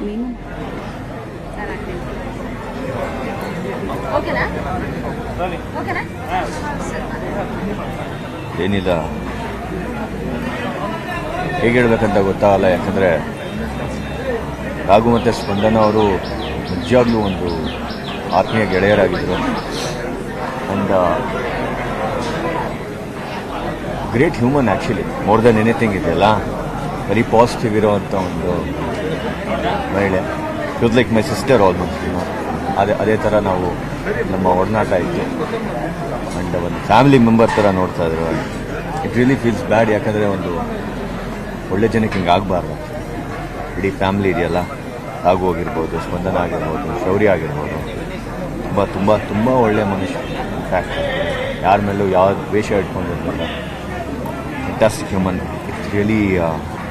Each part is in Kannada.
ನೀನು ಓಕೆನಾ ಓಕೆನಾ ಏನಿಲ್ಲ, ಹೇಗೆ ಹೇಳ್ಬೇಕಂತ ಗೊತ್ತಾಗಲ್ಲ. ಯಾಕಂದರೆ ರಾಘು ಮತ್ತು ಸ್ಪಂದನ ಅವರು ನಿಜವಾಗ್ಲೂ ಒಂದು ಆತ್ಮೀಯ ಗೆಳೆಯರಾಗಿದ್ದರು. And great human actually, more than anything ಇದೆಯಲ್ಲ, ವೆರಿ ಪಾಸಿಟಿವ್ ಇರೋವಂಥ ಒಂದು ಮಹಿಳೆ. It like my sister almost. ಅದೇ ಥರ ನಾವು ನಮ್ಮ ಒಡನಾಟ ಇತ್ತು. ಆ್ಯಂಡ್ ಒಂದು ಫ್ಯಾಮಿಲಿ ಮೆಂಬರ್ ಥರ ನೋಡ್ತಾ ಇದ್ರು. ಇಟ್ ರಿಯಲಿ ಫೀಲ್ಸ್ ಬ್ಯಾಡ್. ಯಾಕಂದರೆ ಒಂದು ಒಳ್ಳೆ ಜನಕ್ಕೆ ಹಿಂಗೆ ಆಗಬಾರ್ದು. ಇಡೀ ಫ್ಯಾಮಿಲಿ ಇದೆಯಲ್ಲ, ರಾಘು ಆಗಿರ್ಬೋದು, ಸ್ಪಂದನ ಆಗಿರ್ಬೋದು, ಶೌರ್ಯ ಆಗಿರ್ಬೋದು, ತುಂಬ ತುಂಬ ತುಂಬ ಒಳ್ಳೆಯ ಮನುಷ್ಯ. ಇನ್ಫ್ಯಾಕ್ಟ್ ಯಾರ ಮೇಲೂ ಯಾವ ದ್ವೇಷ ಇಟ್ಕೊಂಡಿರಲಿಲ್ಲ. Fantastic human. It really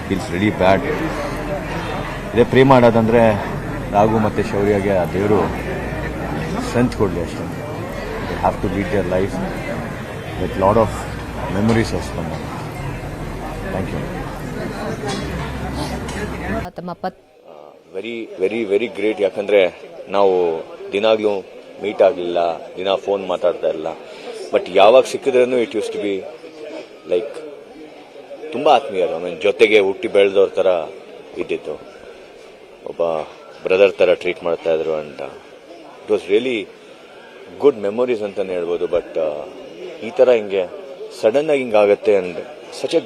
feels really bad. ಇದೇ ಪ್ರೇ ಮಾಡೋದಂದರೆ ರಾಘು ಮತ್ತು ಶೌರ್ಯಗೆ ಆ ದೇವರು ಸ್ಟ್ರೆಂತ್ ಕೊಡಲಿ ಅಷ್ಟೇ. They have to lead their life with lot of memories of Spandana. Thank you. Very very very great. ಯಾಕಂದರೆ ನಾವು ದಿನಾಗಲೂ ಮೀಟ್ ಆಗಲಿಲ್ಲ, ದಿನ ಫೋನ್ ಮಾತಾಡ್ತಾ ಇಲ್ಲ. ಬಟ್ ಯಾವಾಗ ಸಿಕ್ಕಿದ್ರೂ it use to be like ತುಂಬ ಆತ್ಮೀಯರು. ಆಮೇಲೆ ಜೊತೆಗೆ ಹುಟ್ಟಿ ಬೆಳೆದವ್ರ ಥರ ಇದ್ದಿತ್ತು. ಒಬ್ಬ ಬ್ರದರ್ ಥರ ಟ್ರೀಟ್ ಮಾಡ್ತಾ ಇದ್ರು ಅಂತ. It was really good memories ಅಂತಲೇ ಹೇಳ್ಬೋದು. ಬಟ್ ಈ ಥರ ಹಿಂಗೆ ಸಡನ್ನಾಗಿ ಹಿಂಗಾಗತ್ತೆ and such a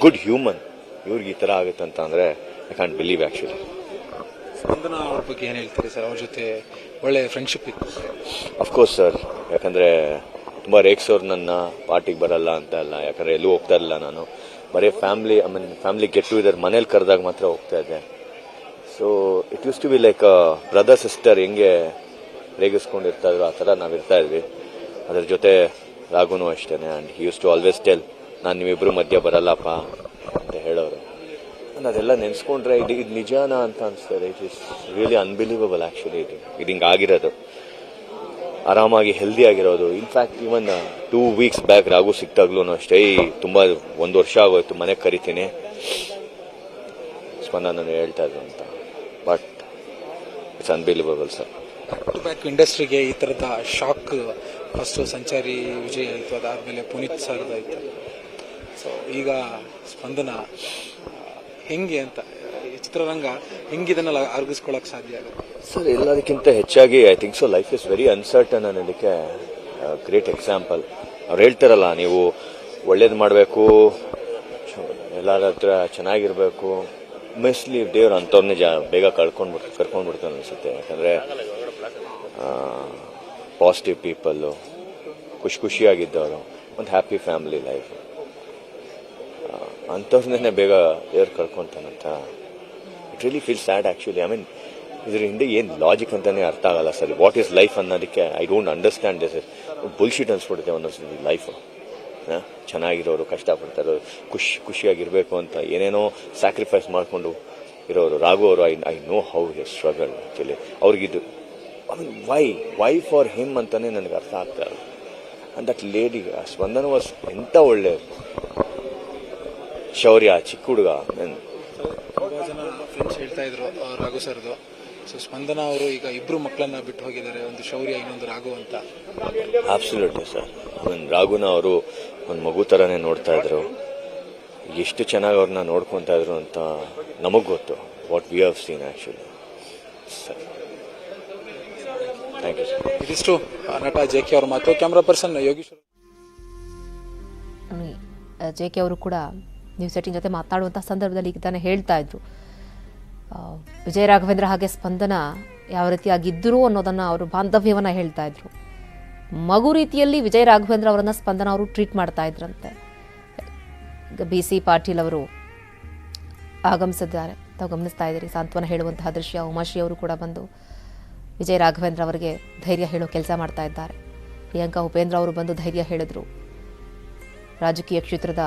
good human, ಇವ್ರಿಗೆ ಈ ಥರ ಆಗುತ್ತೆ ಅಂತ ಅಂದರೆ I can't believe actually. Spandana ಅವ್ರ ಬಗ್ಗೆ ಏನು ಹೇಳ್ತೀರಿ ಸರ್? ಅವ್ರ ಜೊತೆ ಒಳ್ಳೆ ಫ್ರೆಂಡ್ಶಿಪ್ ಇತ್ತು. ಅಫ್ಕೋರ್ಸ್ ಸರ್, ಯಾಕಂದರೆ ತುಂಬ ರೇಕ್ಸೋರು ನನ್ನ ಪಾರ್ಟಿಗೆ ಬರಲ್ಲ ಅಂತ ಅಲ್ಲ. ಯಾಕಂದರೆ ಎಲ್ಲೂ ಹೋಗ್ತಾ ಇರಲಿಲ್ಲ ನಾನು. ಬರೀ ಫ್ಯಾಮಿಲಿ ಗೆಟ್ ಟುಗೆದರ್ ಮನೇಲಿ ಕರೆದಾಗ ಮಾತ್ರ ಹೋಗ್ತಾ ಇದ್ದೆ. So it use to be like brother sister ಹೆಂಗೆ ರೇಗಿಸ್ಕೊಂಡಿರ್ತಾ ಇದ್ರು ಆ ಥರ ನಾವು ಇರ್ತಾ ಇದ್ವಿ. ಅದ್ರ ಜೊತೆ ರಾಘುನೂ ಅಷ್ಟೇ. And he used to always tell, ನಾನು ನೀವಿಬ್ಬರು ಮಧ್ಯ ಬರಲ್ಲಪ್ಪ ಅಂತ ಹೇಳೋರು. ಅದೆಲ್ಲ ನೆನೆಸ್ಕೊಂಡ್ರೆ ಇದು ನಿಜಾನ ಅಂತ ಅನಿಸ್ತದೆ. It is really unbelievable actually. ಇದು ಹಿಂಗೆ ಆಗಿರೋದು, ಆರಾಮಾಗಿ ಹೆಲ್ದಿ ಆಗಿರೋದು. In fact even 2 weeks back Raghu ಸಿಕ್ತಾಗ್ಲೂ ಅಷ್ಟೇ, ತುಂಬ 1 ವರ್ಷ ಆಗೋಯ್ತು, ಮನೆಗೆ ಕರಿತೀನಿ ಸ್ಪಂದನ ಹೇಳ್ತಾ ಇದ್ರು ಅಂತ. But it's unbelievable sir. Back ಇಂಡಸ್ಟ್ರಿಗೆ ಈ ಥರದ ಶಾಕ್ ಫಸ್ಟು ಸಂಚಾರಿ ವಿಜಯ್ ಆಯಿತು, ಅದಾದಮೇಲೆ ಪುನೀತ್ ಸರ್ದು ಆಯಿತು. ಸೊ ಈಗ ಸ್ಪಂದನ ಹೆಂಗೆ ಅಂತ ಚಿತ್ರರಂಗ ಹೆಂಗಿದನ್ನೆಲ್ಲ ಅರ್ಗಿಸ್ಕೊಳ್ಳೋಕೆ ಸಾಧ್ಯ ಆಗುತ್ತೆ ಸರ್? ಎಲ್ಲದಕ್ಕಿಂತ ಹೆಚ್ಚಾಗಿ I think so life is very uncertain ಅನ್ನೋದಕ್ಕೆ ಗ್ರೇಟ್ ಎಕ್ಸಾಂಪಲ್. ಅವ್ರು ಹೇಳ್ತಾರಲ್ಲ, ನೀವು ಒಳ್ಳೇದು ಮಾಡಬೇಕು, ಎಲ್ಲರ ಹತ್ರ ಚೆನ್ನಾಗಿರಬೇಕು, ಮೋಸ್ಟ್ಲಿ ದೇವ್ರು ಅಂಥವ್ರನ್ನೇ ಬೇಗ ಕರ್ಕೊಂಡ್ಬಿಡ್ತಾನೆ ಅನಿಸುತ್ತೆ. ಯಾಕಂದರೆ ಪಾಸಿಟಿವ್ ಪೀಪಲ್ಲು, ಖುಷಿಯಾಗಿದ್ದವರು, ಒಂದು ಹ್ಯಾಪಿ ಫ್ಯಾಮಿಲಿ ಲೈಫ್, ಅಂಥವ್ರನ್ನೇ ಬೇಗ ದೇವ್ರು ಕಳ್ಕೊತಾನಂತ. It really feel sad actually. I mean ಇದ್ರ ಹಿಂದೆ ಏನು ಲಾಜಿಕ್ ಅಂತಲೇ ಅರ್ಥ ಆಗಲ್ಲ ಸರ್. ವಾಟ್ ಈಸ್ ಲೈಫ್ ಅನ್ನೋದಕ್ಕೆ I don't understand this. Bullshit ಅನ್ಸ್ಬಿಡುತ್ತೆ ಒಂದೊಂದ್ಸಲಿ life. ಚೆನ್ನಾಗಿರೋರು, ಕಷ್ಟಪಡ್ತಾರೋ, ಖುಷಿಯಾಗಿರಬೇಕು ಅಂತ ಏನೇನೋ ಸ್ಯಾಕ್ರಿಫೈಸ್ ಮಾಡಿಕೊಂಡು ಇರೋರು. ರಾಘು ಅವರು I know how he struggle actually. ಅವ್ರಿಗಿದು I mean Y for him ಅಂತಲೇ ನನಗೆ ಅರ್ಥ ಆಗ್ತಾ ಇಲ್ಲ. And that lady Spandana was ಎಂಥ ಒಳ್ಳೆ ಶೌರ್ಯ, ಚಿಕ್ಕ ಹುಡುಗ. ತುಂಬ ಜನ ಫ್ರೆಂಡ್ಸ್ ಹೇಳ್ತಾ ಇದ್ರು ರಾಘು ಸರ್ದು. ಸೊ ಸ್ಪಂದನ ಅವರು ಈಗ ಇಬ್ರು ಮಕ್ಕಳನ್ನ ಬಿಟ್ಟು ಹೋಗಿದ್ದಾರೆ, ಒಂದು ಶೌರ್ಯ, ಇನ್ನೊಂದು ರಾಘು ಅಂತ. Absolutely sir. ರಾಘುನ ಅವರು ಒಂದು ಮಗು ಥರನೇ ನೋಡ್ತಾ ಇದ್ರು. ಎಷ್ಟು ಚೆನ್ನಾಗಿ ಅವ್ರನ್ನ ನೋಡ್ಕೊತಾ ಇದ್ರು ಅಂತ ನಮಗೆ ಗೊತ್ತು. What we have seen actually sir. Thank you sir. ಇದಿಷ್ಟು ನಟ ಜೆ.ಕೆ ಅವ್ರ ಮಾತು. Camera person Yogeshwara. ಜೆ.ಕೆ ಅವರು ಕೂಡ ನ್ಯೂಸ್ 18 ಜೊತೆ ಮಾತನಾಡುವಂಥ ಸಂದರ್ಭದಲ್ಲಿ ಈಗ ತಾನೇ ಹೇಳ್ತಾ ಇದ್ರು, ವಿಜಯ ರಾಘವೇಂದ್ರ ಹಾಗೆ ಸ್ಪಂದನ ಯಾವ ರೀತಿಯಾಗಿದ್ದರು ಅನ್ನೋದನ್ನು ಅವರು ಬಾಂಧವ್ಯವನ್ನು ಹೇಳ್ತಾ ಇದ್ರು. ಮಗು ರೀತಿಯಲ್ಲಿ ವಿಜಯ ರಾಘವೇಂದ್ರ ಅವರನ್ನು ಸ್ಪಂದನ ಅವರು ಟ್ರೀಟ್ ಮಾಡ್ತಾ ಇದ್ರಂತೆ. BC ಪಾಟೀಲ್ ಅವರು ಆಗಮಿಸಿದ್ದಾರೆ, ತಾವು ಗಮನಿಸ್ತಾ ಇದ್ದೀರಿ. ಸಾಂತ್ವನ ಹೇಳುವಂತಹ ದೃಶ್ಯ. ಉಮಾಶ್ರೀ ಅವರು ಕೂಡ ಬಂದು ವಿಜಯ ರಾಘವೇಂದ್ರ ಅವರಿಗೆ ಧೈರ್ಯ ಹೇಳೋ ಕೆಲಸ ಮಾಡ್ತಾ ಇದ್ದಾರೆ. ಪ್ರಿಯಾಂಕಾ ಉಪೇಂದ್ರ ಅವರು ಬಂದು ಧೈರ್ಯ ಹೇಳಿದ್ರು. ರಾಜಕೀಯ ಕ್ಷೇತ್ರದ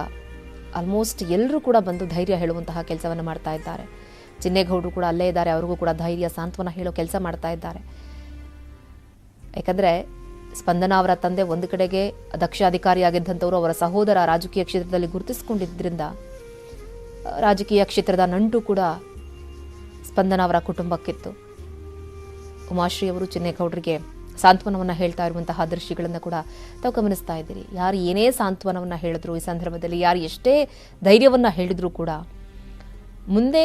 ಆಲ್ಮೋಸ್ಟ್ ಎಲ್ಲರೂ ಕೂಡ ಬಂದು ಧೈರ್ಯ ಹೇಳುವಂತಹ ಕೆಲಸವನ್ನು ಮಾಡ್ತಾ ಇದ್ದಾರೆ. ಚಿನ್ನೇಗೌಡರು ಕೂಡ ಅಲ್ಲೇ ಇದ್ದಾರೆ, ಅವ್ರಿಗೂ ಕೂಡ ಧೈರ್ಯ ಸಾಂತ್ವನ ಹೇಳೋ ಕೆಲಸ ಮಾಡ್ತಾ ಇದ್ದಾರೆ. ಯಾಕಂದರೆ ಸ್ಪಂದನ ಅವರ ತಂದೆ ಒಂದು ಕಡೆಗೆ ದಕ್ಷ ಅಧಿಕಾರಿಯಾಗಿದ್ದಂಥವರು, ಅವರ ಸಹೋದರ ರಾಜಕೀಯ ಕ್ಷೇತ್ರದಲ್ಲಿ ಗುರುತಿಸಿಕೊಂಡಿದ್ದರಿಂದ ರಾಜಕೀಯ ಕ್ಷೇತ್ರದ ನಂಟು ಕೂಡ ಸ್ಪಂದನ ಅವರ ಕುಟುಂಬಕ್ಕಿತ್ತು. ಉಮಾಶ್ರೀ ಅವರು ಚಿನ್ನೇಗೌಡರಿಗೆ ಸಾಂತ್ವನವನ್ನು ಹೇಳ್ತಾ ಇರುವಂತಹ ದೃಶ್ಯಗಳನ್ನು ಕೂಡ ತಾವು ಗಮನಿಸ್ತಾ ಇದ್ದೀರಿ. ಯಾರು ಏನೇ ಸಾಂತ್ವನವನ್ನು ಹೇಳಿದ್ರು ಈ ಸಂದರ್ಭದಲ್ಲಿ, ಯಾರು ಎಷ್ಟೇ ಧೈರ್ಯವನ್ನು ಹೇಳಿದ್ರು ಕೂಡ ಮುಂದೆ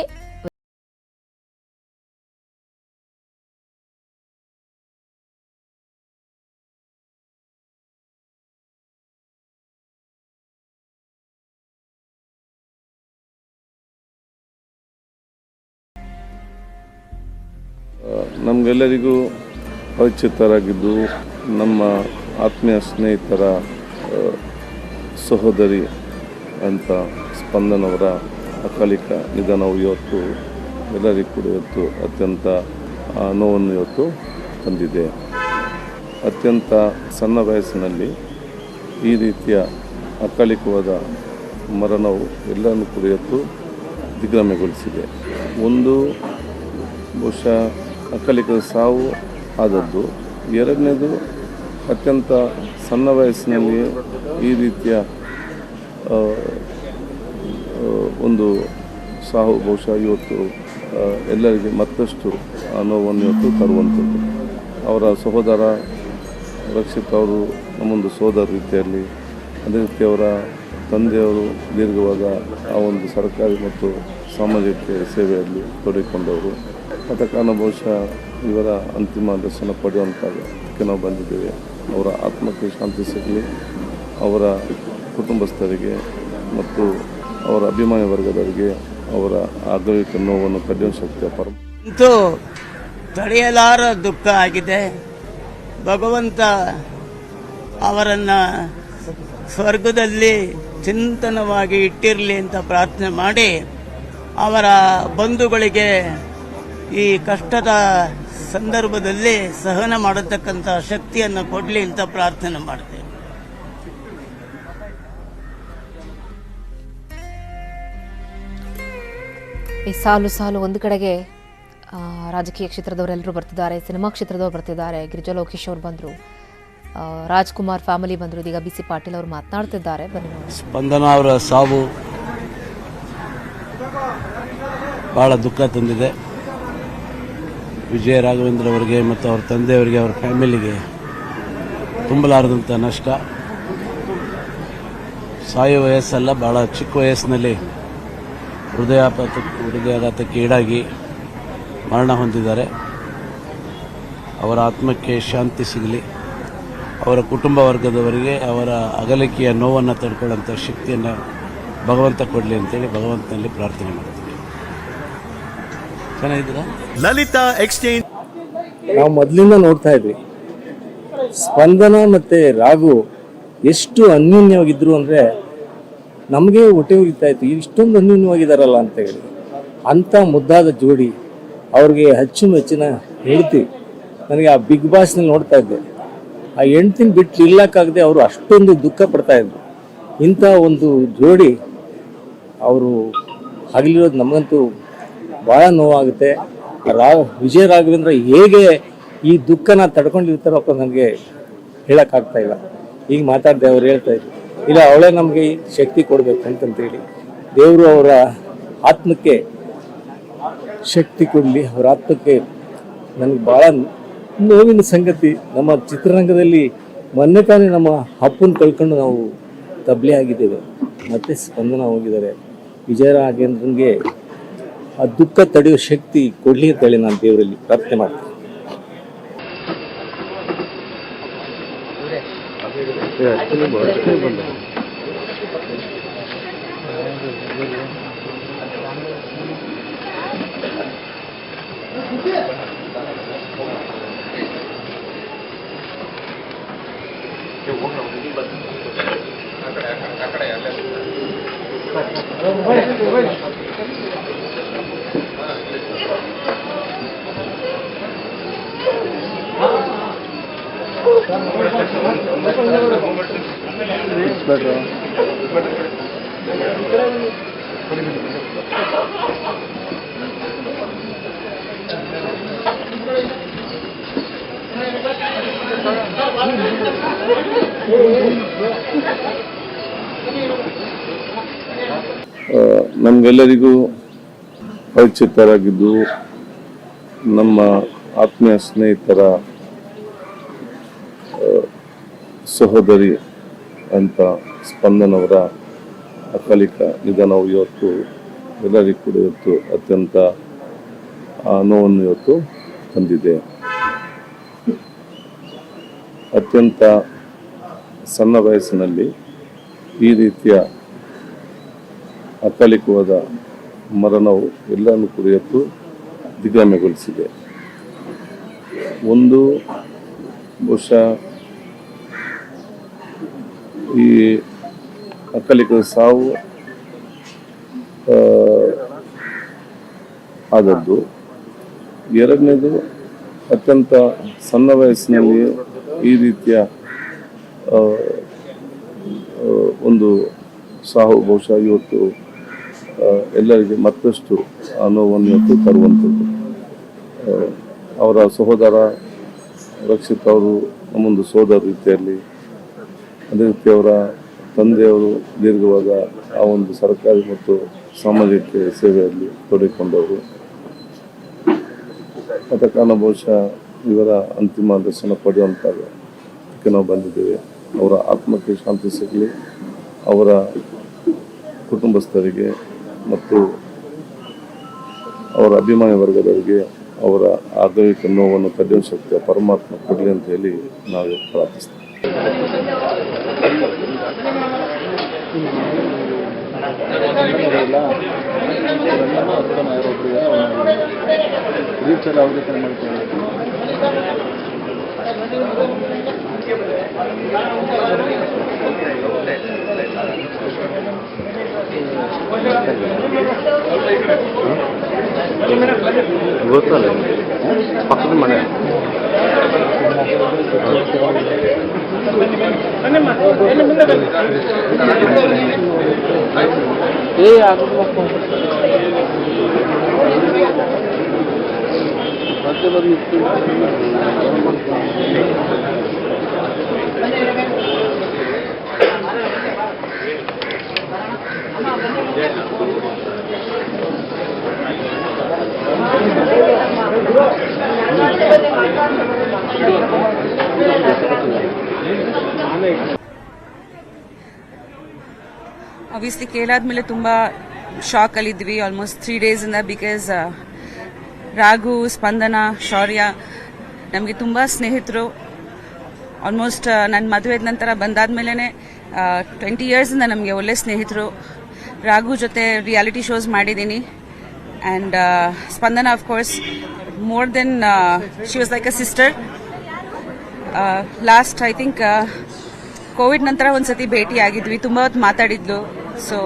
ನಮಗೆಲ್ಲರಿಗೂ ಪರಿಚಿತರಾಗಿದ್ದು ನಮ್ಮ ಆತ್ಮೀಯ ಸ್ನೇಹಿತರ ಸಹೋದರಿ ಅಂತ ಸ್ಪಂದನವರ ಅಕಾಲಿಕ ನಿಧನವು ಇವತ್ತು ಎಲ್ಲರಿಗೂ ಕೂಡ ಇವತ್ತು ಅತ್ಯಂತ ನೋವನ್ನು ಇವತ್ತು ತಂದಿದೆ. ಅತ್ಯಂತ ಸಣ್ಣ ವಯಸ್ಸಿನಲ್ಲಿ ಈ ರೀತಿಯ ಅಕಾಲಿಕವಾದ ಮರಣವು ಎಲ್ಲರನ್ನೂ ಕೂಡ ಇವತ್ತು ದಿಗ್ಭ್ರಮೆಗೊಳಿಸಿದೆ. ಒಂದು ಬಹುಶಃ ಅಕಾಲಿಕದ ಸಾವು ಆದದ್ದು, ಎರಡನೇದು ಅತ್ಯಂತ ಸಣ್ಣ ವಯಸ್ಸಿನಲ್ಲಿ ಈ ರೀತಿಯ ಒಂದು ಸಾವು ಬಹುಶಃ ಇವತ್ತು ಎಲ್ಲರಿಗೆ ಮತ್ತಷ್ಟು ನೋವನ್ನು ಇವತ್ತು ತರುವಂಥದ್ದು. ಅವರ ಸಹೋದರ ರಕ್ಷಿತ್ ಅವರು ನಮ್ಮೊಂದು ಸೋದರ ರೀತಿಯಲ್ಲಿ, ಅದೇ ರೀತಿ ಅವರ ತಂದೆಯವರು ದೀರ್ಘವಾದ ಆ ಒಂದು ಸರ್ಕಾರಿ ಮತ್ತು ಸಾಮಾಜಿಕ ಸೇವೆಯಲ್ಲಿ ತೊಡಗಿಕೊಂಡವರು. ಆದ ಕಾರಣ ಬಹುಶಃ ಇವರ ಅಂತಿಮ ದರ್ಶನ ಪಡೆಯುವಂಥಕ್ಕೆ ನಾವು ಬಂದಿದ್ದೇವೆ. ಅವರ ಆತ್ಮಕ್ಕೆ ಶಾಂತಿ ಸಿಗಲಿ, ಅವರ ಕುಟುಂಬಸ್ಥರಿಗೆ ಮತ್ತು ಅವರ ಅಭಿಮಾನಿ ವರ್ಗದವರಿಗೆ ಅವರ ಅಗಲಿಕ ನೋವನ್ನು ತಡೆಯುವ ಶಕ್ತಿಯ ಪರ ಅಂತೂ ತಡೆಯಲಾರ ದುಃಖ ಆಗಿದೆ. ಭಗವಂತ ಅವರನ್ನು ಸ್ವರ್ಗದಲ್ಲಿ ಚಿಂತನವಾಗಿ ಇಟ್ಟಿರಲಿ ಅಂತ ಪ್ರಾರ್ಥನೆ ಮಾಡಿ, ಅವರ ಬಂಧುಗಳಿಗೆ ಈ ಕಷ್ಟದ ಸಂದರ್ಭದಲ್ಲಿ ಸಹನ ಮಾಡತಕ್ಕಂಥ ಶಕ್ತಿಯನ್ನು ಕೊಡಲಿ ಅಂತ ಪ್ರಾರ್ಥನೆ ಮಾಡ್ತೇವೆ. ಈ ಸಾಲು ಸಾಲು ಒಂದು ಕಡೆಗೆ ರಾಜಕೀಯ ಕ್ಷೇತ್ರದವರೆಲ್ಲರೂ ಬರ್ತಿದ್ದಾರೆ, ಸಿನಿಮಾ ಕ್ಷೇತ್ರದವರು ಬರ್ತಿದ್ದಾರೆ. ಗಿರಿಜಾ ಲೋಕೇಶ್ ಅವರು ಬಂದರು, ರಾಜ್ಕುಮಾರ್ ಫ್ಯಾಮಿಲಿ ಬಂದರು, ಇದೀಗ ಬಿ ಸಿ ಪಾಟೀಲ್ ಅವರು ಮಾತನಾಡ್ತಿದ್ದಾರೆ. ಬನ್ನಿ ನೋಡಿ. ಸ್ಪಂದನ ಅವರ ಸಾವು ಭಾಳ ದುಃಖ ತಂದಿದೆ. ವಿಜಯ ರಾಘವೇಂದ್ರ ಅವರಿಗೆ ಮತ್ತು ಅವ್ರ ತಂದೆಯವರಿಗೆ, ಅವರ ಫ್ಯಾಮಿಲಿಗೆ ತುಂಬಲಾರದಂಥ ನಷ್ಟ. ಸಾಯುವ ವಯಸ್ಸಲ್ಲ, ಭಾಳ ಚಿಕ್ಕ ವಯಸ್ಸಿನಲ್ಲಿ ಹೃದಯಾಘಾತಕ್ಕೆ ಈಡಾಗಿ ಮರಣ ಹೊಂದಿದ್ದಾರೆ. ಅವರ ಆತ್ಮಕ್ಕೆ ಶಾಂತಿ ಸಿಗಲಿ, ಅವರ ಕುಟುಂಬ ವರ್ಗದವರಿಗೆ ಅವರ ಅಗಲಿಕೆಯ ನೋವನ್ನು ತಡ್ಕೊಳ್ಳೋಂಥ ಶಕ್ತಿಯನ್ನು ಭಗವಂತ ಕೊಡಲಿ ಅಂತೇಳಿ ಭಗವಂತನಲ್ಲಿ ಪ್ರಾರ್ಥನೆ ಮಾಡ್ತೀವಿ. ಚೆನ್ನಾಗಿದ್ದೀರಾ? ಲಲಿತಾ ಎಕ್ಸ್ಚೇಂಜ್ ನಾವು ಮೊದಲಿಂದ ನೋಡ್ತಾ ಇದ್ವಿ, ಸ್ಪಂದನ ಮತ್ತು ರಾಘು ಎಷ್ಟು ಅನ್ಯೂನ್ಯವಾಗಿದ್ರು ಅಂದರೆ ನಮಗೆ ಹೊಟ್ಟೆ ಉರಿತಾ ಇತ್ತು, ಇಷ್ಟೊಂದು ಅನ್ಯೂನ್ಯವಾಗಿದ್ದಾರಲ್ಲ ಅಂತ ಹೇಳಿ. ಅಂಥ ಮುದ್ದಾದ ಜೋಡಿ, ಅವ್ರಿಗೆ ಅಚ್ಚುಮೆಚ್ಚಿನ ಹೆಂಡತಿ. ನನಗೆ ಆ ಬಿಗ್ ಬಾಸ್ನಲ್ಲಿ ನೋಡ್ತಾ ಇದ್ದೆ, ಆ ಹೆಂಡ್ತಿನ ಬಿಟ್ಟು ಇಲ್ಲಕ್ಕಾಗದೆ ಅವರು ಅಷ್ಟೊಂದು ದುಃಖ ಪಡ್ತಾ ಇದ್ರು. ಇಂಥ ಒಂದು ಜೋಡಿ ಅವರು ಆಗಲಿರೋದು ನಮಗಂತೂ ಭಾಳ ನೋವಾಗುತ್ತೆ. ವಿಜಯ ರಾಘವೇಂದ್ರ ಹೇಗೆ ಈ ದುಃಖನ ತಡ್ಕೊಂಡಿರ್ತಾರಪ್ಪ ನನಗೆ ಹೇಳೋಕ್ಕಾಗ್ತಾ ಇಲ್ಲ. ಈಗ ಮಾತಾಡಿದೆ, ಅವ್ರು ಹೇಳ್ತಾ ಇದ್ರು, ಇಲ್ಲ ಅವಳೇ ನಮಗೆ ಶಕ್ತಿ ಕೊಡಬೇಕು ಅಂತಂತೇಳಿ. ದೇವರು ಅವರ ಆತ್ಮಕ್ಕೆ ಶಕ್ತಿ ಕೊಡಲಿ. ಅವರ ಆತ್ಮಕ್ಕೆ ನನಗೆ ಭಾಳ ನೋವಿನ ಸಂಗತಿ. ನಮ್ಮ ಚಿತ್ರರಂಗದಲ್ಲಿ ಮೊನ್ನೆ ತಾನೇ ನಮ್ಮ ಅಪ್ಪನ ಕಳ್ಕೊಂಡು ನಾವು ತಬ್ಲಿ ಆಗಿದ್ದೇವೆ, ಮತ್ತೆ ಸ್ಪಂದನ ಹೋಗಿದ್ದಾರೆ. ವಿಜಯ ರಾಘವೇಂದ್ರನ್ಗೆ ಆ ದುಃಖ ತಡೆಯುವ ಶಕ್ತಿ ಕೊಡಲಿ ಅಂತೇಳಿ ನಾನು ದೇವರಲ್ಲಿ ಪ್ರಾರ್ಥನೆ ಮಾಡ್ತೀನಿ. ನಮಗೆಲ್ಲರಿಗೂ ಪರಿಚಿತರಾಗಿದ್ದು ನಮ್ಮ ಆತ್ಮೀಯ ಸ್ನೇಹಿತರ ಸಹೋದರಿ ಅಂತ ಸ್ಪಂದನವರ ಅಕಾಲಿಕ ನಿಧನವು ಇವತ್ತು ಎಲ್ಲರಿಗೂ ಕೂಡ ಇವತ್ತು ಅತ್ಯಂತ ನೋವನ್ನು ಇವತ್ತು ತಂದಿದೆ. ಅತ್ಯಂತ ಸಣ್ಣ ವಯಸ್ಸಿನಲ್ಲಿ ಈ ರೀತಿಯ ಅಕಾಲಿಕವಾದ ಮರಣವು ಎಲ್ಲರನ್ನೂ ಕೂಡ ಇವತ್ತು ದಿಗ್ಭ್ರಮೆಗೊಳಿಸಿದೆ. ಒಂದು ಬಹುಶಃ ಈ ಅಕಾಲಿಕದ ಸಾವು ಆದದ್ದು. ಎರಡನೇದು ಅತ್ಯಂತ ಸಣ್ಣ ವಯಸ್ಸಿನಲ್ಲಿ ಈ ರೀತಿಯ ಒಂದು ಸಾವು ಬಹುಶಃ ಇವತ್ತು ಎಲ್ಲರಿಗೆ ಮತ್ತಷ್ಟು ನೋವನ್ನು ಇವತ್ತು ತರುವಂಥದ್ದು. ಅವರ ಸಹೋದರ ರಕ್ಷಿತ್ ಅವರು ನಮ್ಮೊಂದು ಸೋದರ ರೀತಿಯಲ್ಲಿ, ಅದೇ ರೀತಿ ಅವರ ತಂದೆಯವರು ದೀರ್ಘವಾದ ಆ ಒಂದು ಸರ್ಕಾರಿ ಮತ್ತು ಸಾಮಾಜಿಕ ಸೇವೆಯಲ್ಲಿ ತೊಡಗಿಕೊಂಡವರು. ಆದ ಕಾರಣ ಬಹುಶಃ ಇವರ ಅಂತಿಮ ದರ್ಶನ ಪಡೆಯುವಂತಾಗ ನಾವು ಬಂದಿದ್ದೇವೆ. ಅವರ ಆತ್ಮಕ್ಕೆ ಶಾಂತಿ ಸಿಗಲಿ, ಅವರ ಕುಟುಂಬಸ್ಥರಿಗೆ ಮತ್ತು ಅವರ ಅಭಿಮಾನಿ ವರ್ಗದವರಿಗೆ ಅವರ ಆದೈವಿಕ ನೋವನ್ನು ತಡೆಯುವ ಶಕ್ತಿಯ ಪರಮಾತ್ಮ ಕೊಡಲಿ ಅಂತ ಹೇಳಿ ನಾವು ಪ್ರಾರ್ಥಿಸ್ತೇವೆ. ಗೊತ್ತಲ್ಲ, ಪಕ್ಕದ ಮನೆ. ಆಬ್ವಿಯಸ್ಲಿ ಕೇಳಾದ್ಮೇಲೆ ತುಂಬ ಶಾಕಲ್ಲಿದ್ವಿ ಆಲ್ಮೋಸ್ಟ್ 3 ಡೇಸಿಂದ. ಬಿಕಾಸ್ ರಾಘು, ಸ್ಪಂದನ, ಶೌರ್ಯ ನಮಗೆ ತುಂಬ ಸ್ನೇಹಿತರು. ಆಲ್ಮೋಸ್ಟ್ ನನ್ನ ಮದುವೆ ನಂತರ ಬಂದಾದ್ಮೇಲೆ 20 ಇಯರ್ಸಿಂದ ನಮಗೆ ಒಳ್ಳೆ ಸ್ನೇಹಿತರು. ರಾಘು ಜೊತೆ ರಿಯಾಲಿಟಿ ಶೋಸ್ ಮಾಡಿದ್ದೀನಿ. And Spandana of course more than she was like a sister. Last I think Covid ನಂತರ ಒಂದ್ಸತಿ ಭೇಟಿ ಆಗಿದ್ವಿ, ತುಂಬ ಹೊತ್ತು ಮಾತಾಡಿದ್ಲು. ಸೊ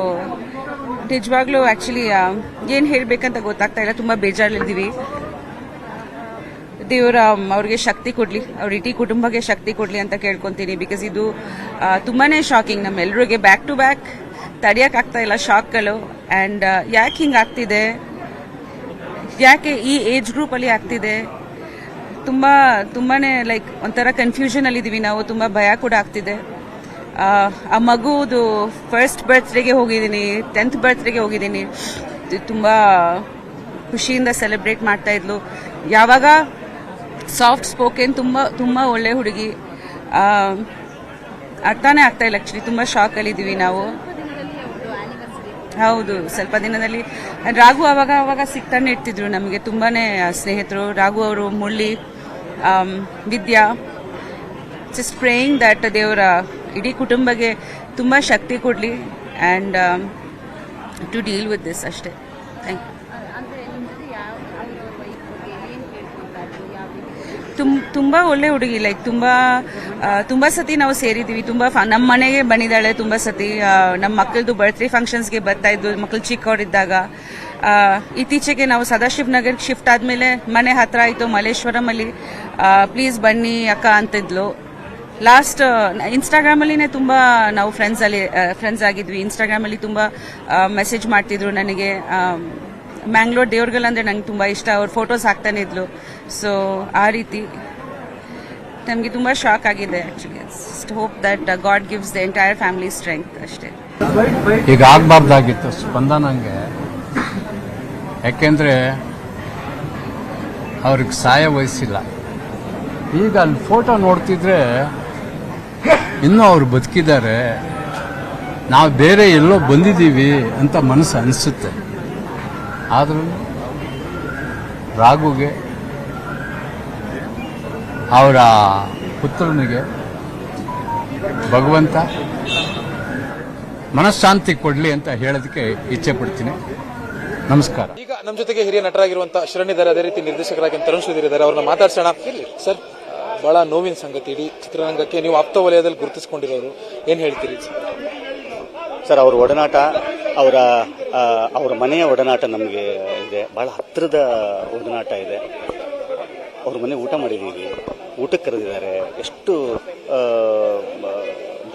ನಿಜವಾಗ್ಲೂ ಆ್ಯಕ್ಚುಲಿ ಏನು ಹೇಳಬೇಕಂತ ಗೊತ್ತಾಗ್ತಾ ಇಲ್ಲ, ತುಂಬ ಬೇಜಾರಲ್ಲಿದ್ದೀವಿ. ದೇವರ ಅವ್ರಿಗೆ ಶಕ್ತಿ ಕೊಡಲಿ, ಅವ್ರ ಇಡೀ ಕುಟುಂಬಕ್ಕೆ ಶಕ್ತಿ ಕೊಡಲಿ ಅಂತ ಕೇಳ್ಕೊತೀನಿ. ಬಿಕಾಸ್ ಇದು ತುಂಬಾ ಶಾಕಿಂಗ್ ನಮ್ಮೆಲ್ಲರಿಗೆ. ಬ್ಯಾಕ್ ಟು ಬ್ಯಾಕ್ ತಡೆಯೋಕ್ಕಾಗ್ತಾ ಇಲ್ಲ ಶಾಕ್ಗಳು. ಆ್ಯಂಡ್ ಯಾಕೆ ಹಿಂಗೆ ಆಗ್ತಿದೆ, ಯಾಕೆ ಈ ಏಜ್ ಗ್ರೂಪಲ್ಲಿ ಆಗ್ತಿದೆ, ತುಂಬಾ ಲೈಕ್ ಒಂಥರ ಕನ್ಫ್ಯೂಷನಲ್ಲಿದ್ದೀವಿ ನಾವು. ತುಂಬ ಭಯ ಕೂಡ ಆಗ್ತಿದೆ. ಆ ಮಗುದು ಫಸ್ಟ್ ಬರ್ತ್ಡೇಗೆ ಹೋಗಿದ್ದೀನಿ, 10th ಬರ್ತ್ಡೇಗೆ ಹೋಗಿದ್ದೀನಿ. ತುಂಬ ಖುಷಿಯಿಂದ ಸೆಲೆಬ್ರೇಟ್ ಮಾಡ್ತಾ ಇದ್ಲು. ಯಾವಾಗ ಸಾಫ್ಟ್ ಸ್ಪೋಕೆನ್, ತುಂಬ ಒಳ್ಳೆ ಹುಡುಗಿ. ಅರ್ಥನೇ ಆಗ್ತಾ ಇಲ್ಲ ಆ್ಯಕ್ಚುಲಿ. ತುಂಬ ಶಾಕಲ್ಲಿದ್ದೀವಿ ನಾವು. ಹೌದು, ಸ್ವಲ್ಪ ದಿನದಲ್ಲಿ. ರಾಘು ಅವಾಗ ಸಿಗ್ತಾನೆ ಇರ್ತಿದ್ರು ನಮಗೆ, ತುಂಬಾ ಸ್ನೇಹಿತರು. ರಾಘು ಅವರು, ಮುರಳಿ, ವಿದ್ಯಾ. ಜಸ್ಟ್ ಪ್ರೇಯಿಂಗ್ ದಟ್ ದೇವರ ಇಡೀ ಕುಟುಂಬಕ್ಕೆ ತುಂಬ ಶಕ್ತಿ ಕೊಡಲಿ and to deal with this ಅಷ್ಟೇ. Thank you. ತುಂಬ ಒಳ್ಳೆ ಹುಡುಗಿ. ಲೈಕ್ ತುಂಬ ಸತಿ ನಾವು ಸೇರಿದ್ದೀವಿ. ತುಂಬ ನಮ್ಮ ಮನೆಗೆ ಬಂದಿದ್ದಾಳೆ ತುಂಬ ಸತಿ. ನಮ್ಮ ಮಕ್ಕಳದು ಬರ್ತ್ಡೇ ಫಂಕ್ಷನ್ಸ್ಗೆ ಬರ್ತಾ ಇದ್ದು ಮಕ್ಕಳು ಚಿಕ್ಕವರಿದ್ದಾಗ. ಇತ್ತೀಚೆಗೆ ನಾವು ಸದಾಶಿವ್ ನಗರ್ಗೆ ಶಿಫ್ಟ್ ಆದಮೇಲೆ ಮನೆ ಹತ್ರ ಆಯಿತು ಮಲ್ಲೇಶ್ವರಮಲ್ಲಿ, ಪ್ಲೀಸ್ ಬನ್ನಿ ಅಕ್ಕ ಅಂತಿದ್ಲು. ಲಾಸ್ಟ್ ಇನ್ಸ್ಟಾಗ್ರಾಮಲ್ಲಿನೇ ತುಂಬ ನಾವು ಫ್ರೆಂಡ್ಸ್ ಆಗಿದ್ವಿ. ಇನ್ಸ್ಟಾಗ್ರಾಮಲ್ಲಿ ತುಂಬ ಮೆಸೇಜ್ ಮಾಡ್ತಿದ್ರು ನನಗೆ. ಮ್ಯಾಂಗ್ಳೂರ್ ದೇವ್ರಗಲ್ ಅಂದರೆ ನಂಗೆ ತುಂಬ ಇಷ್ಟ. ಅವ್ರ ಫೋಟೋಸ್ ಹಾಕ್ತಾನೆ ಇದ್ಲು. ಸೊ ಆ ರೀತಿ ನಮಗೆ ತುಂಬ ಶಾಕ್ ಆಗಿದೆ actually. Just hope that god gives the entire family strength ಅಷ್ಟೇ. ಈಗ ಆಗಬಾರ್ದಾಗಿತ್ತು ಸ್ಪಂದನಂಗೆ. ಯಾಕೆಂದರೆ ಅವ್ರಿಗೆ ಸಹಾಯ ವಹಿಸಿಲ್ಲ. ಈಗ ಅಲ್ಲಿ ಫೋಟೋ ನೋಡ್ತಿದ್ರೆ ಇನ್ನೂ ಅವ್ರು ಬದುಕಿದ್ದಾರೆ, ನಾವು ಬೇರೆ ಎಲ್ಲೋ ಬಂದಿದ್ದೀವಿ ಅಂತ ಮನಸ್ಸು ಅನಿಸುತ್ತೆ. ಆದರೂ ರಾಘುಗೆ ಅವರ ಪುತ್ರನಿಗೆ ಭಗವಂತ ಮನಃಶಾಂತಿ ಕೊಡಲಿ ಅಂತ ಹೇಳೋದಕ್ಕೆ ಇಚ್ಛೆ ಪಡ್ತೀನಿ. ನಮಸ್ಕಾರ. ಈಗ ನಮ್ಮ ಜೊತೆಗೆ ಹಿರಿಯ ನಟರಾಗಿರುವಂತಹ ಶರಣ್ ಇದ್ದಾರೆ, ಅದೇ ರೀತಿ ನಿರ್ದೇಶಕರಾಗಿ ತರುಣ್ ಸುಧೀರ್ ಇದ್ದಾರೆ. ಅವ್ರನ್ನ ಮಾತಾಡ್ಸೋಣ. ಸರ್, ಬಹಳ ನೋವಿನ ಸಂಗತಿ, ಇಡೀ ಚಿತ್ರರಂಗಕ್ಕೆ ನೀವು ಆಪ್ತ ವಲಯದಲ್ಲಿ ಗುರುತಿಸಿಕೊಂಡಿರೋರು, ಏನ್ ಹೇಳ್ತೀರಿ ಸರ್? ಅವ್ರ ಒಡನಾಟ, ಅವರ ಮನೆಯ ಒಡನಾಟ ನಮಗೆ ಇದೆ, ಬಹಳ ಹತ್ತಿರದ ಒಡನಾಟ ಇದೆ. ಅವ್ರ ಮನೆ ಊಟ ಮಾಡಿದ್ದೀವಿ, ಊಟಕ್ಕೆ ಕರೆದಿದ್ದಾರೆ. ಎಷ್ಟು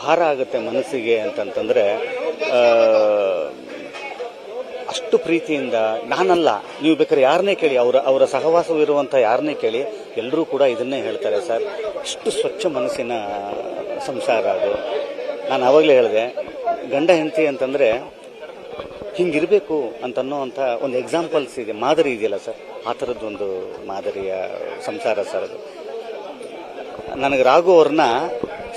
ಭಾರ ಆಗುತ್ತೆ ಮನಸ್ಸಿಗೆ ಅಂತಂತಂದ್ರೆ, ಅಷ್ಟು ಪ್ರೀತಿಯಿಂದ, ನಾನಲ್ಲ, ನೀವು ಬೇಕಾದ್ರೆ ಯಾರನ್ನೇ ಕೇಳಿ, ಅವರ ಸಹವಾಸವಿರುವಂಥ ಯಾರನ್ನೇ ಕೇಳಿ, ಎಲ್ಲರೂ ಕೂಡ ಇದನ್ನೇ ಹೇಳ್ತಾರೆ ಸರ್. ಅಷ್ಟು ಸ್ವಚ್ಛ ಮನಸ್ಸಿನ ಸಂಸಾರ ಅದು. ನಾನು ಆವಾಗಲೇ ಹೇಳಿದೆ, ಗಂಡ ಹೆಂಡತಿ ಅಂತಂದರೆ ಹಿಂಗಿರಬೇಕು ಅಂತನ್ನೋ ಅಂಥ ಒಂದು ಎಕ್ಸಾಂಪಲ್ಸ್ ಇದೆ, ಮಾದರಿ ಇದೆಯಲ್ಲ ಸರ್, ಆ ಥರದ್ದೊಂದು ಮಾದರಿಯ ಸಂಸಾರ ಸರ್ ಅದು. ನನಗೆ ರಾಘು ಅವ್ರನ್ನ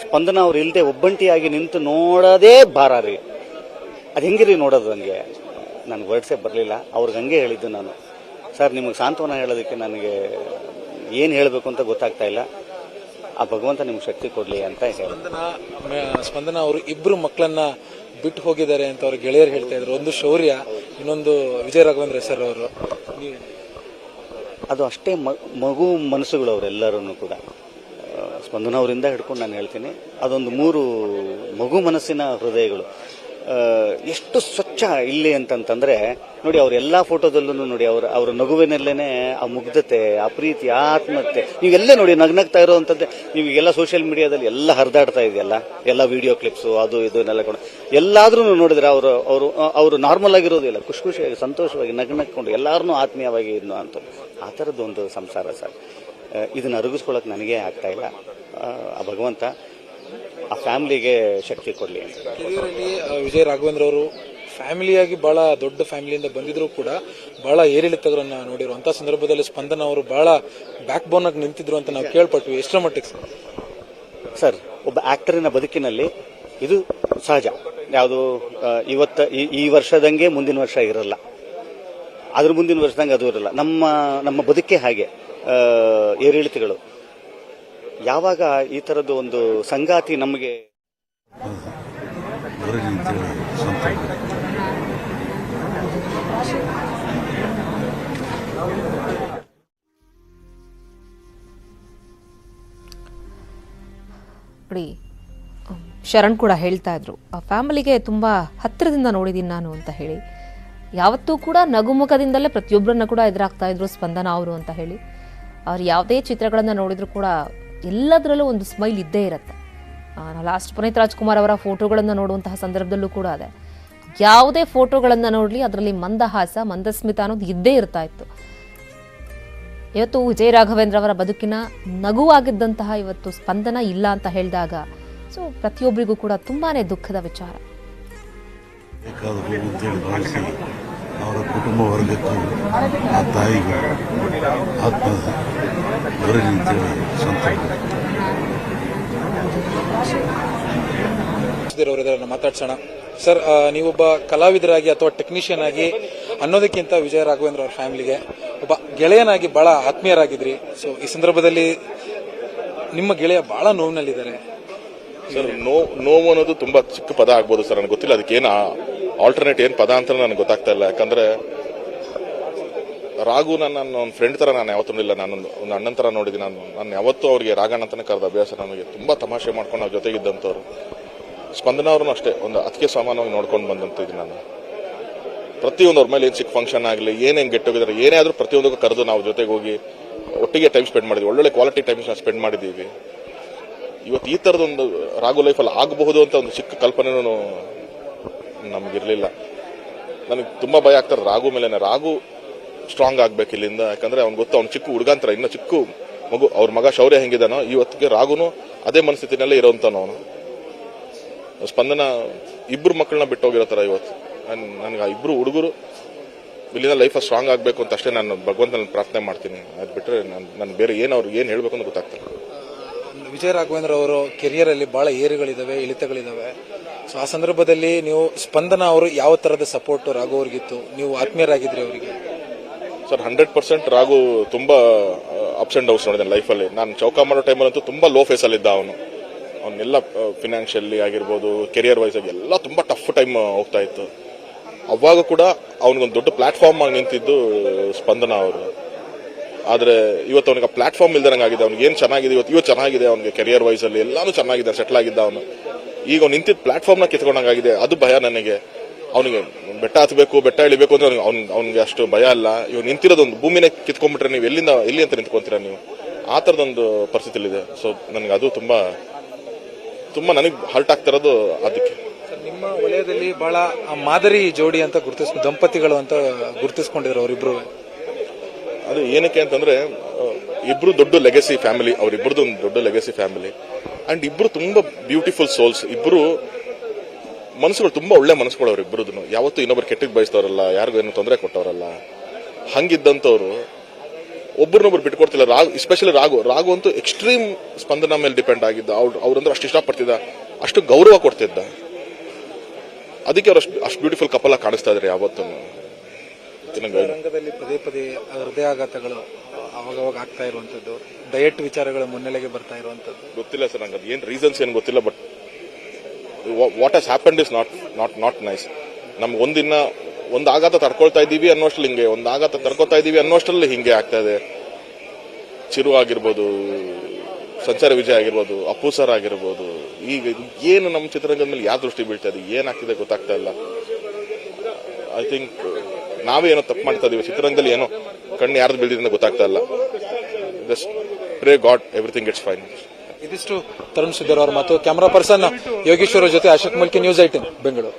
ಸ್ಪಂದನ ಅವ್ರು ಇಲ್ಲದೆ ಒಬ್ಬಂಟಿಯಾಗಿ ನಿಂತು ನೋಡೋದೇ ಭಾರ ರೀ. ಅದು ಹೆಂಗಿರಿ ನೋಡೋದು, ನನಗೆ ನನಗೆ ವರ್ಡ್ಸೇ ಬರಲಿಲ್ಲ. ಅವ್ರಿಗೆ ಹಂಗೆ ಹೇಳಿದ್ದು ನಾನು, ಸರ್ ನಿಮಗೆ ಸಾಂತ್ವನ ಹೇಳೋದಕ್ಕೆ ನನಗೆ ಏನು ಹೇಳಬೇಕು ಅಂತ ಗೊತ್ತಾಗ್ತಾ ಇಲ್ಲ. ಆ ಭಗವಂತ ನಿಮ್ಗೆ ಶಕ್ತಿ ಕೊಡಲಿ ಅಂತ ಹೇಳಿ. ಸ್ಪಂದನ ಅವರು ಇಬ್ಬರು ಮಕ್ಕಳನ್ನ ಬಿಟ್ಟು ಹೋಗಿದ್ದಾರೆ ಅಂತ ಅವ್ರ ಗೆಳೆಯರು ಹೇಳ್ತಾ ಇದ್ರು. ಒಂದು ಶೌರ್ಯ, ಇನ್ನೊಂದು ವಿಜಯ ರಾಘವೇಂದ್ರ ಸರ್ ಅವರು. ಅದು ಅಷ್ಟೇ ಮಗು ಮನಸ್ಸುಗಳು ಅವರೆಲ್ಲರೂ ಕೂಡ. ಸ್ಪಂದನ ಅವರಿಂದ ಹಿಡ್ಕೊಂಡು ನಾನು ಹೇಳ್ತೀನಿ, ಅದೊಂದು 3 ಮಗು ಮನಸ್ಸಿನ ಹೃದಯಗಳು. ಎಷ್ಟು ಸ್ವಚ್ಛ ಇಲ್ಲಿ ಅಂತಂತಂದ್ರೆ ನೋಡಿ, ಅವರೆಲ್ಲ ಫೋಟೋದಲ್ಲೂ ನೋಡಿ ಅವರ ನಗುವಿನಲ್ಲೇನೆ ಆ ಮುಗ್ಧತೆ, ಆ ಪ್ರೀತಿ, ಆ ಆತ್ಮಹತ್ಯೆ ನೀವೆಲ್ಲ ನೋಡಿ, ನಗ್ನಗ್ತಾ ಇರೋವಂಥದ್ದೇ. ನೀವೆಲ್ಲ ಸೋಷಿಯಲ್ ಮೀಡಿಯಾದಲ್ಲಿ ಎಲ್ಲ ಹರಿದಾಡ್ತಾ ಇದೆಯಲ್ಲ, ಎಲ್ಲ ವಿಡಿಯೋ ಕ್ಲಿಪ್ಸು ಅದು ಇದನ್ನೆಲ್ಲ ಕೂಡ ಎಲ್ಲಾದ್ರೂ ನೋಡಿದ್ರೆ ಅವರು ನಾರ್ಮಲ್ ಆಗಿರೋದಿಲ್ಲ, ಖುಷಿಯಾಗಿ ಸಂತೋಷವಾಗಿ ನಗ್ನಕ್ಕೊಂಡು ಎಲ್ಲಾರನ್ನೂ ಆತ್ಮೀಯವಾಗಿ ಇದ್ನು ಅಂತ. ಆ ಥರದ್ದು ಒಂದು ಸಂಸಾರ ಸರ್. ಇದನ್ನು ಅರಗಿಸ್ಕೊಳ್ಳೋಕೆ ನನಗೆ ಆಗ್ತಾ ಇಲ್ಲ. ಆ ಭಗವಂತ ಆ ಫ್ಯಾಮಿಲಿಗೆ ಶಕ್ತಿ ಕೊಡಲಿ ಅಂತ. ಕೆರಿಯರಲ್ಲಿ ವಿಜಯ ರಾಘವೇಂದ್ರ ಅವರು ಫ್ಯಾಮಿಲಿಯಾಗಿ ಬಹಳ ದೊಡ್ಡ ಫ್ಯಾಮಿಲಿಯಿಂದ ಬಂದಿದ್ರು ಕೂಡ ಬಹಳ ಏರಿಳಿತಗಳನ್ನ ನೋಡಿರುವಂತಹ ಸಂದರ್ಭದಲ್ಲಿ ಸ್ಪಂದನ ಅವರು ಬಹಳ ಬ್ಯಾಕ್ ಬೋನ್ ಆಗಿ ನಿಂತಿದ್ರು ಅಂತ ನಾವು ಕೇಳ್ಪಟ್ವಿ. ಎಷ್ಟರ ಮಟ್ಟಿಗೆ ಸರ್? ಒಬ್ಬ ಆಕ್ಟರಿನ ಬದುಕಿನಲ್ಲಿ ಇದು ಸಹಜ. ಯಾವುದು ಈ ವರ್ಷದಂಗೆ ಮುಂದಿನ ವರ್ಷ ಇರಲ್ಲ, ಅದ್ರ ಮುಂದಿನ ವರ್ಷದಂಗೆ ಅದು ಇರಲ್ಲ. ನಮ್ಮ ಬದುಕೇ ಹಾಗೆ, ಏರಿಳಿತಗಳು. ಯಾವಾಗ ಈ ಥರದ್ದು ಒಂದು ಸಂಗಾತಿ ನಮಗೆ ನೋಡಿ, ಶರಣ್ ಕೂಡ ಹೇಳ್ತಾ ಇದ್ರು, ಆ ಫ್ಯಾಮಿಲಿಗೆ ತುಂಬ ಹತ್ತಿರದಿಂದ ನೋಡಿದ್ದೀನಿ ನಾನು ಅಂತ ಹೇಳಿ. ಯಾವತ್ತೂ ಕೂಡ ನಗುಮುಖದಿಂದಲೇ ಪ್ರತಿಯೊಬ್ಬರನ್ನ ಕೂಡ ಎದುರಾಗ್ತಾ ಇದ್ರು ಸ್ಪಂದನ ಅವರು ಅಂತ ಹೇಳಿ. ಅವ್ರು ಯಾವುದೇ ಚಿತ್ರಗಳನ್ನು ನೋಡಿದ್ರು ಕೂಡ ಎಲ್ಲದರಲ್ಲೂ ಒಂದು ಸ್ಮೈಲ್ ಇದ್ದೇ ಇರುತ್ತೆ. ಲಾಸ್ಟ್ ಪುನೀತ್ ರಾಜ್ಕುಮಾರ್ ಅವರ ಫೋಟೋಗಳನ್ನು ನೋಡುವಂತಹ ಸಂದರ್ಭದಲ್ಲೂ ಕೂಡ ಅದೇ, ಯಾವುದೇ ಫೋಟೋಗಳನ್ನು ನೋಡಲಿ ಅದರಲ್ಲಿ ಮಂದಹಾಸ, ಮಂದಸ್ಮಿತ ಅನ್ನೋದು ಇದ್ದೇ ಇರ್ತಾ ಇತ್ತು. ಇವತ್ತು ವಿಜಯ ರಾಘವೇಂದ್ರ ಅವರ ಬದುಕಿನ ನಗುವಾಗಿದ್ದಂತಹ ಇವತ್ತು ಸ್ಪಂದನ ಇಲ್ಲ ಅಂತ ಹೇಳಿದಾಗ ಸೊ ಪ್ರತಿಯೊಬ್ಬರಿಗೂ ಕೂಡ ತುಂಬಾನೇ ದುಃಖದ ವಿಚಾರ. ಅವರ ಕುಟುಂಬ ವರ್ಗಕ್ಕೂ ಆ ತಾಯಿಗೂ ಆತ್ಮ ಬರಲಿ ಅಂತೇಳಿ ಅವರನ್ನ ಮಾತಾಡ್ಸೋಣ. ಸರ್, ನೀವೊಬ್ಬ ಕಲಾವಿದರಾಗಿ ಅಥವಾ ಟೆಕ್ನಿಷಿಯನ್ ಆಗಿ ಅನ್ನೋದಕ್ಕಿಂತ ವಿಜಯ ರಾಘವೇಂದ್ರ ಅವ್ರ ಫ್ಯಾಮಿಲಿಗೆ ಒಬ್ಬ ಗೆಳೆಯನಾಗಿ ಬಹಳ ಆತ್ಮೀಯರಾಗಿದ್ರಿ. ಸೊ ಈ ಸಂದರ್ಭದಲ್ಲಿ ನಿಮ್ಮ ಗೆಳೆಯ ಬಹಳ ನೋವಿನಲ್ಲಿದ್ದಾರೆ. ಸರ್, ನೋವು ಅನ್ನೋದು ತುಂಬಾ ಚಿಕ್ಕ ಪದ ಆಗ್ಬೋದು ಸರ್, ನನಗೆ ಗೊತ್ತಿಲ್ಲ ಅದಕ್ಕೆ ಏನು ಆಲ್ಟರ್ನೇಟ್ ಏನು ಪದ ಅಂತ ನನಗೆ ಗೊತ್ತಾಗ್ತಾ ಇಲ್ಲ. ಯಾಕಂದ್ರೆ ರಾಘು ನನ್ನ ಫ್ರೆಂಡ್ ತರ ನಾನು ಯಾವತ್ತೂ ಇಲ್ಲ, ನಾನು ಒಂದು ಅಣ್ಣನ ತರ ನೋಡಿದ್ದೀನಿ. ನಾನು ಯಾವತ್ತೂ ಅವ್ರಿಗೆ ರಾಘಣ್ಣ ಅಂತಾನೆ ಕರೆದ ಅಭ್ಯಾಸ ನನಗೆ. ತುಂಬಾ ತಮಾಷೆ ಮಾಡ್ಕೊಂಡು ನಾವು ಜೊತೆಗಿದ್ದಂಥವ್ರು. ಸ್ಪಂದನ ಅವ್ರನ್ನೂ ಅಷ್ಟೇ ಒಂದು ಅದಕ್ಕೆ ಸಮಾನವಾಗಿ ನೋಡ್ಕೊಂಡು ಬಂದಂತಿದ್ದೀನಿ ನಾನು. ಪ್ರತಿಯೊಂದು ಅವ್ರ ಮೇಲೆ ಏನು ಚಿಕ್ಕ ಫಂಕ್ಷನ್ ಆಗಲಿ, ಏನೇನು ಗೆಟ್ ಹೋಗಿದ್ದಾರೆ, ಏನೇ ಆದರೂ ಪ್ರತಿಯೊಂದಕ್ಕೂ ಕರೆದು ನಾವು ಜೊತೆಗೆ ಹೋಗಿ ಒಟ್ಟಿಗೆ ಟೈಮ್ ಸ್ಪೆಂಡ್ ಮಾಡಿದ್ವಿ. ಒಳ್ಳೊಳ್ಳೆ ಕ್ವಾಲಿಟಿ ಟೈಮ್ ಸ್ಪೆಂಡ್ ಮಾಡಿದ್ದೀವಿ. ಇವತ್ತು ಈ ಥರದೊಂದು ರಾಘು ಲೈಫಲ್ಲಿ ಆಗಬಹುದು ಅಂತ ಒಂದು ಚಿಕ್ಕ ಕಲ್ಪನೆನೂ ನಮಗಿರಲಿಲ್ಲ. ನನಗೆ ತುಂಬ ಭಯ ಆಗ್ತಾರೆ ರಾಘು ಮೇಲೆ. ರಾಘು ಸ್ಟ್ರಾಂಗ್ ಆಗ್ಬೇಕು ಇಲ್ಲಿಂದ, ಯಾಕಂದ್ರೆ ಅವ್ನು ಗೊತ್ತು, ಅವ್ನು ಚಿಕ್ಕ ಹುಡುಗಂತರ, ಇನ್ನು ಚಿಕ್ಕ ಮಗು. ಅವ್ರ ಮಗ ಶೌರ್ಯ ಹೆಂಗಿದಾನೋ ಇವತ್ತಿಗೆ ರಾಘುನು ಅದೇ ಮನಸ್ಥಿತಿನಲ್ಲೇ ಇರೋಂತಾನೋ ಅವನು. ಸ್ಪಂದನ ಇಬ್ರು ಮಕ್ಕಳನ್ನ ಬಿಟ್ಟು ಹೋಗಿರೋ ಥರ ಇವತ್ತು. ನನಗೆ ಆ ಇಬ್ರು ಹುಡುಗರು ಇಲ್ಲಿಂದ ಲೈಫ್ ಸ್ಟ್ರಾಂಗ್ ಆಗಬೇಕು ಅಂತ ಅಷ್ಟೇ ನಾನು ಭಗವಂತನ ಪ್ರಾರ್ಥನೆ ಮಾಡ್ತೀನಿ. ಅದು ಬಿಟ್ಟರೆ ನಾನು ಬೇರೆ ಏನು ಅವ್ರಿಗೆ ಏನು ಹೇಳಬೇಕು ಅಂತ ಗೊತ್ತಾಗ್ತಲ್ಲ. ವಿಜಯ ರಾಘವೇಂದ್ರ ಅವರು ಕೆರಿಯರ್ ಅಲ್ಲಿ ಬಹಳ ಏರುಗಳಿದಾವೆ, ಇಳಿತಗಳಿದಾವೆ. ಸೊ ಆ ಸಂದರ್ಭದಲ್ಲಿ ನೀವು ಸ್ಪಂದನ ಅವರು ಯಾವ ತರದ ಸಪೋರ್ಟ್ ರಾಘು ಅವ್ರಿಗಿತ್ತು? ನೀವು ಆತ್ಮೀಯರಾಗಿದ್ರಿ ಅವರಿಗೆ? ಸರ್ 100% ರಾಘು ತುಂಬಾ ಅಪ್ಸ್ ಅಂಡ್ ಡೌನ್ಸ್ ನೋಡಿದ್ದಾನೆ ಲೈಫಲ್ಲಿ. ನಾನು ಚೌಕ ಮಾಡೋ ಟೈಮಲ್ಲಂತೂ ತುಂಬಾ ಲೋ ಫೇಸಲ್ಲಿದ್ದ ಅವನ್ನೆಲ್ಲ ಫಿನಾನ್ಷಿಯಲಿ ಆಗಿರ್ಬೋದು, ಕೆರಿಯರ್ ವೈಸ್ ಆಗಿ ಎಲ್ಲ ತುಂಬಾ ಟಫ್ ಟೈಮ್ ಹೋಗ್ತಾ ಇತ್ತು. ಅವಾಗ ಕೂಡ ಅವನಿಗೊಂದು ದೊಡ್ಡ ಪ್ಲಾಟ್ಫಾರ್ಮ್ ಆಗಿ ನಿಂತಿದ್ದು ಸ್ಪಂದನ ಅವರು. ಆದ್ರೆ ಇವತ್ತು ಅವನಿಗೆ ಪ್ಲಾಟ್ಫಾರ್ಮ್ ಇಲ್ದಂಗೆ ಆಗಿದೆ. ಅವ್ನಿಗೆ ಏನು ಚೆನ್ನಾಗಿದೆ ಇವತ್ತು ಚೆನ್ನಾಗಿದೆ, ಅವನಿಗೆ ಕೆರಿಯರ್ ವೈಸ್ ಅಲ್ಲಿ ಎಲ್ಲಾನು ಚೆನ್ನಾಗಿದೆ, ಸೆಟ್ಲ್ ಆಗಿದ್ದ ಅವನು. ಈಗ ಅವ್ನು ನಿಂತಿದ್ದ ಪ್ಲಾಟ್ಫಾರ್ಮ್ ನ ಕಿತ್ಕೊಂಡಂಗಾಗಿದೆ. ಅದು ಭಯ ನನಗೆ. ಅವನಿಗೆ ಬೆಟ್ಟ ಹತ್ತಬೇಕು, ಬೆಟ್ಟ ಇಳಿಬೇಕು ಅಂದ್ರೆ ಅವ್ನಿಗೆ ಅಷ್ಟು ಭಯ ಅಲ್ಲ. ಇವ್ ನಿಂತಿರೋದೊಂದು ಭೂಮಿನೇ ಕಿತ್ಕೊಂಡ್ಬಿಟ್ರೆ ನೀವು ಎಲ್ಲಿ ಅಂತ ನಿಂತ್ಕೊಂತೀರಾ ನೀವು? ಆ ತರದೊಂದು ಪರಿಸ್ಥಿತಿಲಿದೆ. ಸೊ ನನಗೆ ಅದು ತುಂಬಾ ನನಗೆ ಹರ್ಟ್ ಆಗ್ತಿರೋದು ಅದಕ್ಕೆ. ನಿಮ್ಮ ವಲಯದಲ್ಲಿ ಬಹಳ ಮಾದರಿ ಜೋಡಿ ಅಂತ ದಂಪತಿಗಳು ಅಂತ ಗುರುತಿಸ್ಕೊಂಡಿದ್ರು ಅವರಿಬ್ರು. ಅದು ಏನಕ್ಕೆ ಅಂತಂದ್ರೆ ಇಬ್ರು ದೊಡ್ಡ ಲೆಗಸಿ ಫ್ಯಾಮಿಲಿ, ಅವರಿಬ್ಬರದು ಒಂದು ದೊಡ್ಡ ಲೆಗಸಿ ಫ್ಯಾಮಿಲಿ. ಅಂಡ್ ಇಬ್ರು ತುಂಬಾ ಬ್ಯೂಟಿಫುಲ್ ಸೋಲ್ಸ್. ಇಬ್ರು ಮನಸ್ಸುಗಳು ತುಂಬಾ ಒಳ್ಳೆ ಮನಸ್ಸುಗಳು ಅವರಿಬ್ಬರದು. ಯಾವತ್ತೂ ಇನ್ನೊಬ್ರು ಕೆಟ್ಟಿಗೆ ಬಯಸ್ತವ್ರಲ್ಲ, ಯಾರಿಗೂ ಏನು ತೊಂದರೆ ಕೊಟ್ಟವರಲ್ಲ. ಹಂಗಿದ್ದಂಥವ್ರು ಒಬ್ಬರನ್ನೊಬ್ರು ಬಿಟ್ಕೊಡ್ತಿಲ್ಲ. ಎಸ್ಪೆಷಲಿ ರಾಘು ಅಂತೂ ಎಕ್ಸ್ಟ್ರೀಮ್ ಸ್ಪಂದನ ಮೇಲೆ ಡಿಪೆಂಡ್ ಆಗಿದ್ದ. ಅವ್ರಂದ್ರೆ ಅಷ್ಟು ಇಷ್ಟಪಡ್ತಿದ್ದ, ಅಷ್ಟು ಗೌರವ ಕೊಡ್ತಿದ್ದ. ಅದಕ್ಕೆ ಅವ್ರು ಅಷ್ಟು ಬ್ಯೂಟಿಫುಲ್ ಕಪಲ್ ಆಗಿ ಕಾಣಿಸ್ತಾ ಇದ್ದಾರೆ ಯಾವತ್ತೂ. ರಂಗದಲ್ಲಿ ಪದೇ ಪದೇ ಹೃದಯಾಘಾತಗಳು ಅವಾಗವಾಗ ಆಗ್ತಾ ಇರುವಂತದ್ದು, ಡಯಟ್ ವಿಚಾರಗಳ ಮುನ್ನೆಲೆಗೆ ಬರ್ತಾ ಇರುವಂತದ್ದು. ಗೊತ್ತಿಲ್ಲ ಸರ್ ನಂಗೆ ಏನ್ ರೀಸನ್ಸ್ ಏನು ಗೊತ್ತಿಲ್ಲ. But what has happened is not nice. ನಮ್ಗೆ ಒಂದು ಆಘಾತ ತಡ್ಕೊಳ್ತಾ ಇದ್ದೀವಿ ಅನ್ನೋಷ್ಟ್ರಲ್ಲಿ ಹಿಂಗೆ, ಒಂದು ಆಘಾತ ತಡ್ಕೊಳ್ತಾ ಇದ್ದೀವಿ ಅನ್ನೋಷ್ಟ್ರಲ್ಲಿ ಹಿಂಗೆ ಆಗ್ತಾ ಇದೆ. ಚಿರು ಆಗಿರ್ಬೋದು, ಸಂಚಾರ ವಿಜಯ್ ಆಗಿರ್ಬೋದು, ಅಪ್ಪು ಸರ್ ಆಗಿರ್ಬೋದು. ಈಗ ಏನು ನಮ್ಮ ಚಿತ್ರರಂಗದ ಮೇಲೆ ಯಾವ ದೃಷ್ಟಿ ಬೀಳ್ತಾ ಇದೆ, ಏನಾಗ್ತಿದೆ ಗೊತ್ತಾಗ್ತಾ ಇಲ್ಲ. ಐ ಥಿಂಕ್ ನಾವೇ ಏನೋ ತಪ್ಪು ಮಾಡ್ತಾ ಇದೀವಿ ಚಿತ್ರರಂಗದಲ್ಲಿ. ಏನೋ ಕಣ್ಣು ಯಾರ್ದು ಬೀಳ್ದಿದೆ ಗೊತ್ತಾಗ್ತಾ ಇಲ್ಲ. Just pray god everything gets fine. ಇದಿಷ್ಟು ತರುಣ್ ಸುಧೀರ್ ಅವರ ಮತ್ತು ಕ್ಯಾಮರಾ ಪರ್ಸನ್ ಯೋಗೇಶ್ವರ ಜೊತೆ ಅಶೋಕ್ ಮಲ್ಕಿ, ನ್ಯೂಸ್ 18 ಬೆಂಗಳೂರು.